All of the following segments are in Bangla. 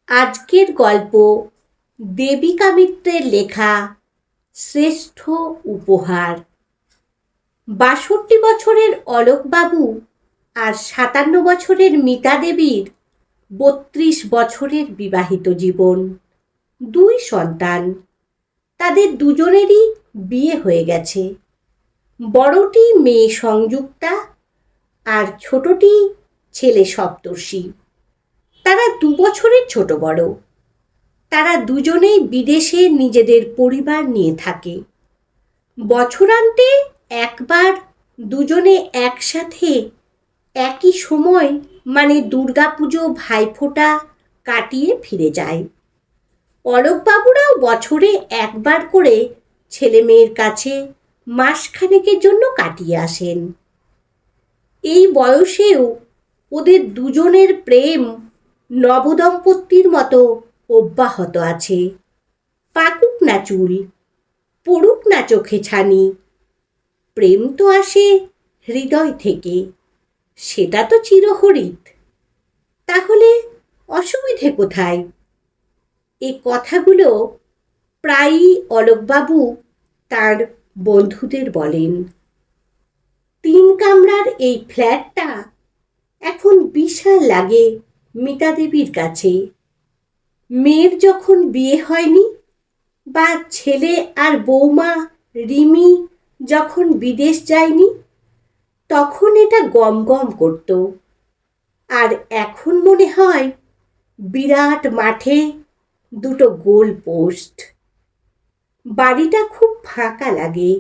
আজকের গল্প দেবিকা মিত্রের লেখা শ্রেষ্ঠ উপহার। ৬২ বছরের অলোকবাবু আর ৫৭ বছরের মিতা দেবীর ৩২ বছরের বিবাহিত জীবন, ২ সন্তান। তাদের দুজনেরই বিয়ে হয়ে গেছে। বড়টি মেয়ে সংযুক্তা আর ছোটটি ছেলে সপ্তর্ষি। তারা ২ বছরের ছোট বড়। তারা দুজনেই বিদেশে নিজেদের পরিবার নিয়ে থাকে। বছরান্তে একবার দুজনে একসাথে একই সময় মানে দুর্গাপুজো ভাইফোঁটা কাটিয়ে ফিরে যায়। অলোকবাবুরাও বছরে একবার করে ছেলে মেয়ের কাছে মাসখানেকের জন্য কাটিয়ে আসেন। এই বয়সেও ওদের দুজনের প্রেম নবদম্পতির মতো অব্যাহত আছে। পাকুক না চুল, পড়ুক না চোখে ছানি, প্রেম তো আসে হৃদয় থেকে, সেটা তো চিরহরিত। তাহলে অসুবিধে কোথায়? এ কথাগুলো প্রায়ই অলোকবাবু তার বন্ধুদের বলেন। ৩ কামরার এই ফ্ল্যাটটা এখন বিশাল লাগে মিতা দেবীর কাছে। মেয়ের যখন বিয়ে হয়নি বা ছেলে আর বৌমা রিমি যখন বিদেশ যায়নি, তখন এটা গম গম করত। আর এখন মনে হয় বিরাট মাঠে ২টো গোল পোস্ট। বাড়িটা খুব ফাঁকা লাগে।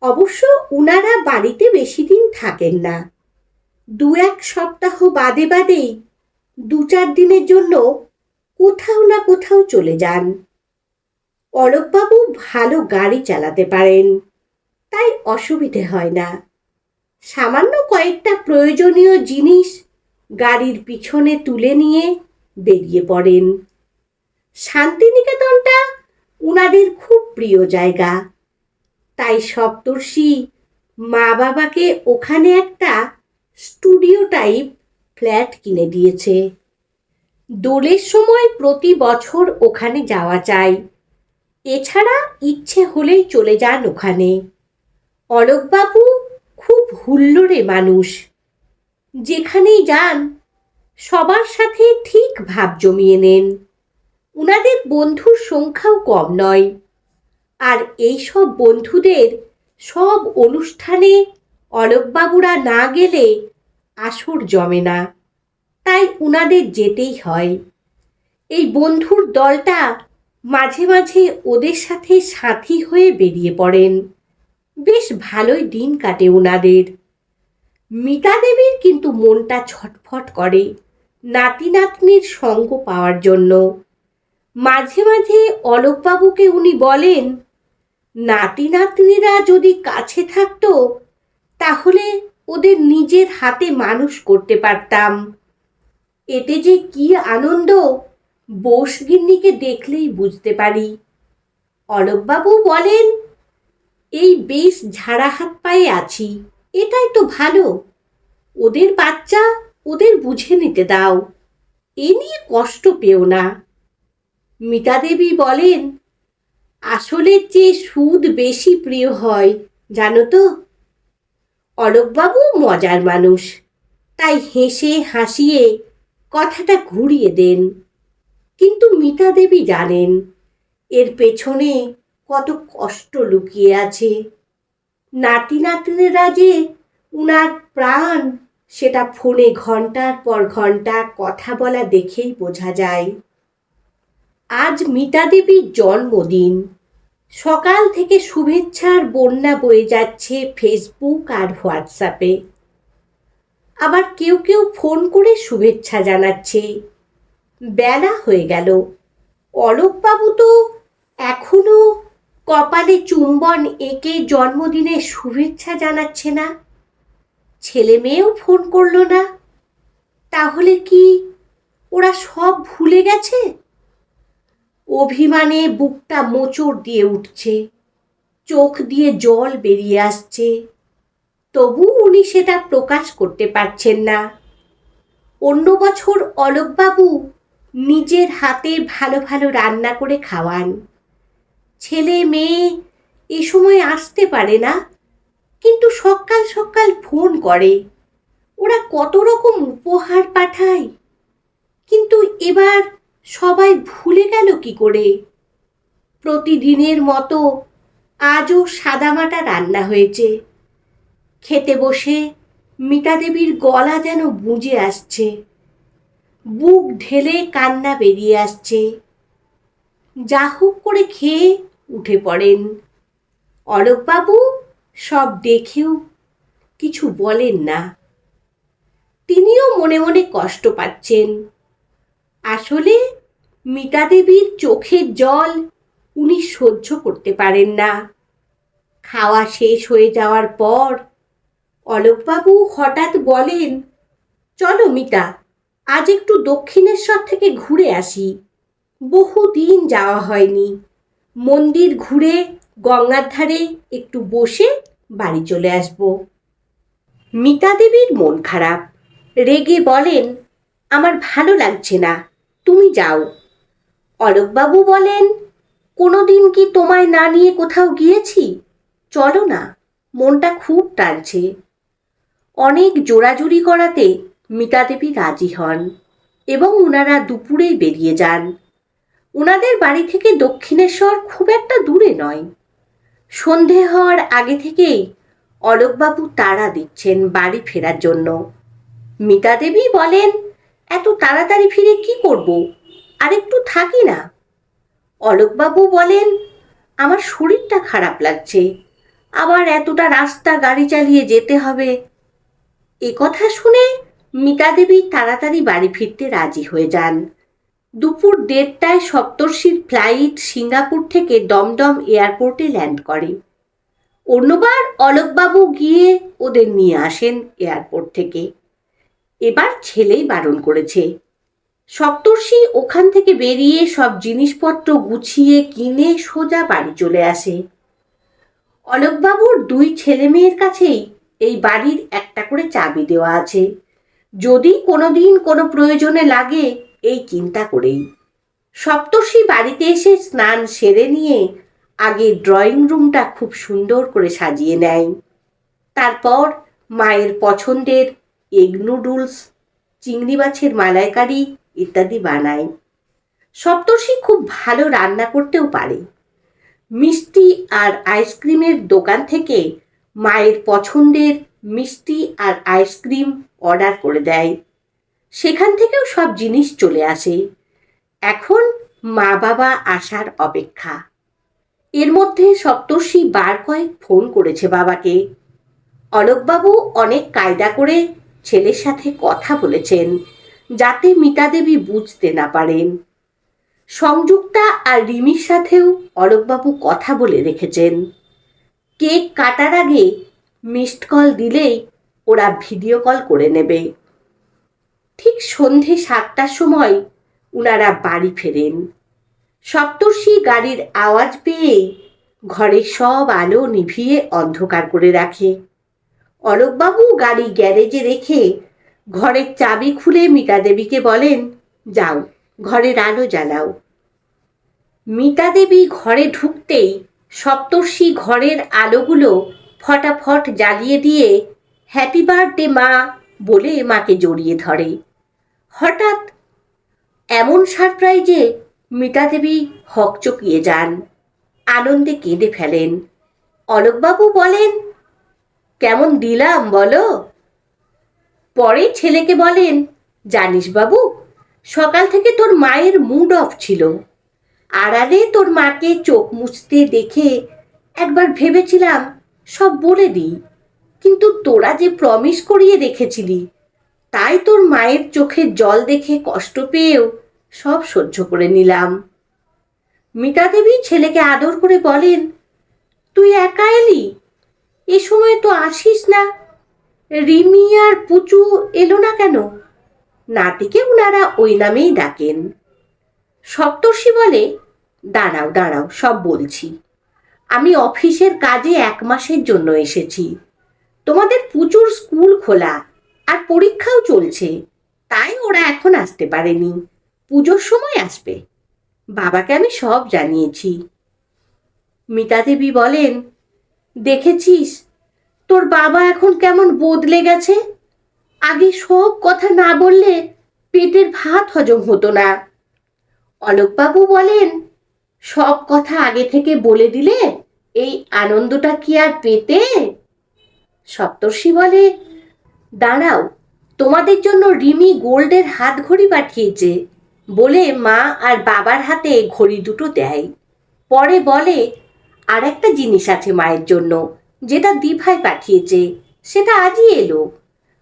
অবশ্য উনারা বাড়িতে বেশি দিন থাকেন না। ২-১ সপ্তাহ বাদে বাদেই ২-৪ দিনের জন্য কোথাও না কোথাও চলে যান। অলোকবাবু ভালো গাড়ি চালাতে পারেন, তাই অসুবিধে হয় না। সামান্য কয়েকটা প্রয়োজনীয় জিনিস গাড়ির পিছনে তুলে নিয়ে বেরিয়ে পড়েন। শান্তিনিকেতনটা উনাদের খুব প্রিয় জায়গা, তাই সপ্তর্ষি মা বাবাকে ওখানে একটা স্টুডিও টাইপ ফ্ল্যাট কিনে দিয়েছে। দোলের সময় প্রতি বছর ওখানে যাওয়া যায়। এছাড়া ইচ্ছে হলেই চলে যান ওখানে। অলোকবাবু খুব হুল্লোড়ে মানুষ। যেখানেই যান সবার সাথে ঠিক ভাব জমিয়ে নেন। উনাদের বন্ধুর সংখ্যাও কম নয়। আর এই সব বন্ধুদের সব অনুষ্ঠানে অলোকবাবুরা না গেলে আসর জমে না, তাই উনাদের যেতেই হয়। এই বন্ধুর দলটা মাঝে মাঝে ওদের সাথে সাথী হয়ে বেরিয়ে পড়েন। বেশ ভালোই দিন কাটে উনাদের। মিতা দেবীর কিন্তু মনটা ছটফট করে নাতি নাতনির সঙ্গ পাওয়ার জন্য। মাঝে মাঝে অলোকবাবুকে উনি বলেন, নাতি নাতনিরা যদি কাছে থাকতো তাহলে ওদের নিজের হাতে মানুষ করতে পারতাম। এতে যে কি আনন্দ বোসগিন্নিকে দেখলেই বুঝতে পারি। অলোকবাবু বলেন, এই বেশ ঝাড়া হাত পায়ে আছি, এটাই তো ভালো। ওদের বাচ্চা ওদের বুঝে নিতে দাও, এ নিয়ে কষ্ট পেও না। মিতা দেবী বলেন, আসলের চেয়ে সুদ বেশি প্রিয় হয় জানো তো। অলোকবাবু মজার মানুষ, তাই হেসে হাসিয়ে কথাটা ঘুরিয়ে দেন। কিন্তু মিতা দেবী জানেন এর পেছনে কত কষ্ট লুকিয়ে আছে। নাতি নাতনিরা যে উনার প্রাণ, সেটা ফোনে ঘন্টার পর ঘন্টা কথা বলা দেখেই বোঝা যায়। আজ মিতা দেবীর জন্মদিন। সকাল থেকে শুভেচ্ছার বন্যা বয়ে যাচ্ছে ফেসবুক আর হোয়াটসঅ্যাপে। আবার কেউ কেউ ফোন করে শুভেচ্ছা জানাচ্ছে। বেলা হয়ে গেল, অলোকবাবু তো এখনো কপালে চুম্বন এঁকে জন্মদিনের শুভেচ্ছা জানাচ্ছে না। ছেলে মেয়েও ফোন করলো না। তাহলে কি ওরা সব ভুলে গেছে? অভিমানে বুকটা মোচড় দিয়ে উঠছে, চোখ দিয়ে জল বেরিয়ে আসছে। তবু উনি সেটা প্রকাশ করতে পারছেন না। অন্য বছর অলোকবাবু নিজের হাতে ভালো ভালো রান্না করে খাওয়ান। ছেলে মেয়ে এ সময় আসতে পারে না, কিন্তু সকাল সকাল ফোন করে। ওরা কত রকম উপহার পাঠায়, কিন্তু এবার সবাই ভুলে গেল কি করে? প্রতিদিনের মতো আজও সাদামাটা রান্না হয়েছে। খেতে বসে মিতা দেবীর গলা যেন বুজে আসছে, বুক ঢেলে কান্না বেরিয়ে আসছে। যা হোক করে খেয়ে উঠে পড়েন। অলোকবাবু সব দেখেও কিছু বলেন না। তিনিও মনে মনে কষ্ট পাচ্ছেন। আসলে মিতা দেবীর চোখের জল উনি সহ্য করতে পারেন না। খাওয়া শেষ হয়ে যাওয়ার পর অলোকবাবু হঠাৎ বলেন, চলো মিতা, আজ একটু দক্ষিণেশ্বর থেকে ঘুরে আসি। বহুদিন যাওয়া হয়নি। মন্দির ঘুরে গঙ্গার ধারে একটু বসে বাড়ি চলে আসব। মিতা দেবীর মন খারাপ। রেগে বলেন, আমার ভালো লাগছে না, তুমি যাও। অলোকবাবু বলেন, কোনোদিন কি তোমায় না নিয়ে কোথাও গিয়েছি? চলো না, মনটা খুব টানছে। অনেক জোরাজুরি করাতে মিতা দেবী রাজি হন এবং ওনারা দুপুরেই বেরিয়ে যান। ওনাদের বাড়ি থেকে দক্ষিণেশ্বর খুব একটা দূরে নয়। সন্ধে হওয়ার আগে থেকেই অলোকবাবু তাড়া দিচ্ছেন বাড়ি ফেরার জন্য। মিতা দেবী বলেন, এত তাড়াতাড়ি ফিরে কি করব, আর একটু থাকি না। অলোকবাবু বলেন, আমার শরীরটা খারাপ লাগছে, আবার এতটা রাস্তা গাড়ি চালিয়ে যেতে হবে। এ কথা শুনে মিতা দেবী তাড়াতাড়ি বাড়ি ফিরতে রাজি হয়ে যান। দুপুর 1:30টায় সপ্তর্ষির ফ্লাইট সিঙ্গাপুর থেকে দমদম এয়ারপোর্টে ল্যান্ড করে। অন্যবার অলোকবাবু গিয়ে ওদের নিয়ে আসেন এয়ারপোর্ট থেকে। এবার ছেলেই বারণ করেছে। সপ্তর্ষি ওখান থেকে বেরিয়ে সব জিনিসপত্র গুছিয়ে কিনে সোজা বাড়ি চলে আসে। অলোকবাবুর 2 ছেলে মেয়ের কাছেই এই বাড়ির একটা করে চাবি দেওয়া আছে, যদি কোনোদিন কোনো প্রয়োজনে লাগে এই চিন্তা করেই। সপ্তর্ষি বাড়িতে এসে স্নান সেরে নিয়ে আগে ড্রয়িং রুমটা খুব সুন্দর করে সাজিয়ে নেয়। তারপর মায়ের পছন্দের এগ নুডলস, চিংড়ি মাছের মালাইকারি ইত্যাদি বানায়। সপ্তর্ষি খুব ভালো রান্না করতেও পারে। মিষ্টি আর আইসক্রিমের দোকান থেকে মায়ের পছন্দের মিষ্টি আর আইসক্রিম অর্ডার করে দেয়। সেখান থেকেও সব জিনিস চলে আসে। এখন মা বাবা আসার অপেক্ষা। এর মধ্যে সপ্তর্ষি বার কয়েক ফোন করেছে বাবাকে। অলোকবাবু অনেক কায়দা করে ছেলের সাথে কথা বলেছেন, যাতে মিতা দেবী বুঝতে না পারেন। সংযুক্তা আর রিমির সাথেও অলোকবাবু কথা বলে রেখেছেন। কেক কাটার আগে মিসড কল দিলেই ওরা ভিডিও কল করে নেবে। ঠিক সন্ধে 7টার সময় ওনারা বাড়ি ফেরেন। সপ্তর্ষি গাড়ির আওয়াজ পেয়ে ঘরের সব আলো নিভিয়ে অন্ধকার করে রাখে। অলোকবাবু গাড়ি গ্যারেজে রেখে ঘরের চাবি খুলে মিতা দেবীকে বলেন, যাও ঘরের আলো জ্বালাও। মিতা দেবী ঘরে ঢুকতেই সপ্তর্ষি ঘরের আলোগুলো ফটাফট জ্বালিয়ে দিয়ে হ্যাপি বার্থডে মা বলে মাকে জড়িয়ে ধরে। হঠাৎ এমন সারপ্রাইজে মিতা দেবী হকচকিয়ে যান, আনন্দে কেঁদে ফেলেন। অলোকবাবু বলেন, কেমন দিলাম বলো? পরে ছেলেকে বলেন, জানিস বাবু, সকাল থেকে তোর মায়ের মুড অফ ছিল। আড়ালে তোর মাকে চোখ মুছতে দেখে একবার ভেবেছিলাম সব বলে দিই, কিন্তু তোরা যে প্রমিস করিয়ে রেখেছিলি, তাই তোর মায়ের চোখের জল দেখে কষ্ট পেয়েও সব সহ্য করে নিলাম। মিতা দেবী ছেলেকে আদর করে বলেন, তুই একা এলি? এ সময় তো আসিস না। রিমি আর পুচু এলো না কেন? নাতিকে ওনারা ওই নামেই ডাকেন। সপ্তর্ষি বলে, দাঁড়াও দাঁড়াও, সব বলছি। আমি অফিসের কাজে 1 মাসের জন্য এসেছি। তোমাদের পুচুর স্কুল খোলা আর পরীক্ষাও চলছে, তাই ওরা এখন আসতে পারেনি। পুজোর সময় আসবে। বাবাকে আমি সব জানিয়েছি। মিতা দেবী বলেন, দেখেছিস তোর বাবা এখন কেমন বদলে গেছে। আগে সব কথা না বললে পেটের ভাত হজম হতো না। অলোকবাবু বলেন, সব কথা আগে থেকে বলে দিলে এই আনন্দটা কি আর পেতে? সপ্তর্ষি বলে, দাঁড়াও, তোমাদের জন্য রিমি গোল্ডের হাত ঘড়ি পাঠিয়েছে, বলে মা আর বাবার হাতে ঘড়ি দুটো দেয়। পরে বলে, আর একটা জিনিস আছে মায়ের জন্য, যেটা দিভাই পাঠিয়েছে, সেটা আজই এলো,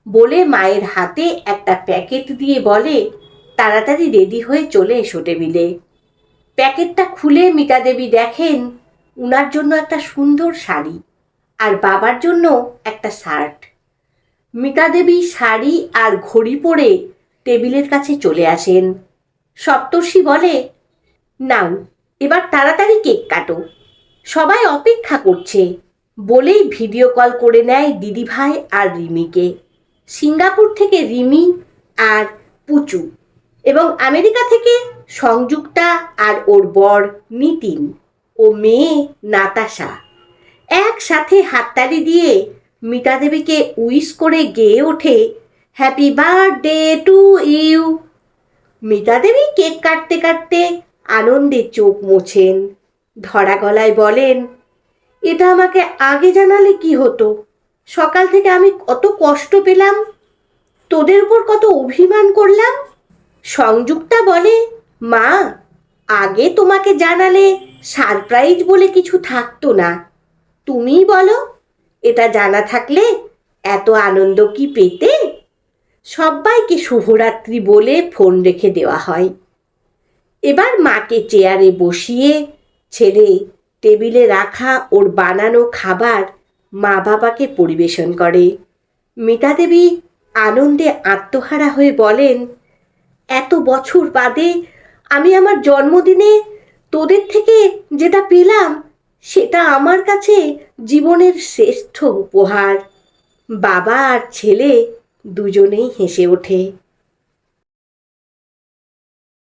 বলে মায়ের হাতে একটা প্যাকেট দিয়ে বলে, তাড়াতাড়ি রেডি হয়ে চলে এসো টেবিলে। প্যাকেটটা খুলে মিতা দেবী দেখেন উনার জন্য একটা সুন্দর শাড়ি আর বাবার জন্য একটা শার্ট। মিতা দেবী শাড়ি আর ঘড়ি পরে টেবিলের কাছে চলে আসেন। সপ্তর্ষি বলে, নাও এবার তাড়াতাড়ি কেক কাটো, সবাই অপেক্ষা করছে, বলেই ভিডিও কল করে নেয় দিদিভাই আর রিমিকে। সিঙ্গাপুর থেকে রিমি আর পুচু, এবং আমেরিকা থেকে সংযুক্তা আর ওর বর নিতিন ও মেয়ে নাতাশা একসাথে হাততালি দিয়ে মিতা দেবীকে উইশ করে গেয়ে ওঠে, happy birthday to you. Mita Devi cake কাটতে কাটতে আনন্দে চোখ মোছেন, ধরা গলায় বলেন, এটা আমাকে আগে জানালে কি হতো। সকাল থেকে আমি কত কষ্ট পেলাম, তোদের উপর কত অভিমান করলাম। সংযুক্তা বলে, মা, আগে তোমাকে জানালে সারপ্রাইজ বলে কিছু থাকতো না। তুমিই বলো, এটা জানা থাকলে এত আনন্দ কি পেতে? সবাইকে শুভরাত্রি বলে ফোন রেখে দেওয়া হয়। এবার মাকে চেয়ারে বসিয়ে ছেলে টেবিলে রাখা ওর বানানো খাবার মা বাবাকে পরিবেশন করে। মিতা দেবী আনন্দে আত্মহারা হয়ে বলেন, এত বছর বাদে আমি আমার জন্মদিনে তোদের থেকে যেটা পেলাম সেটা আমার কাছে জীবনের শ্রেষ্ঠ উপহার। বাবা আর ছেলে দুজনেই হেসে ওঠে।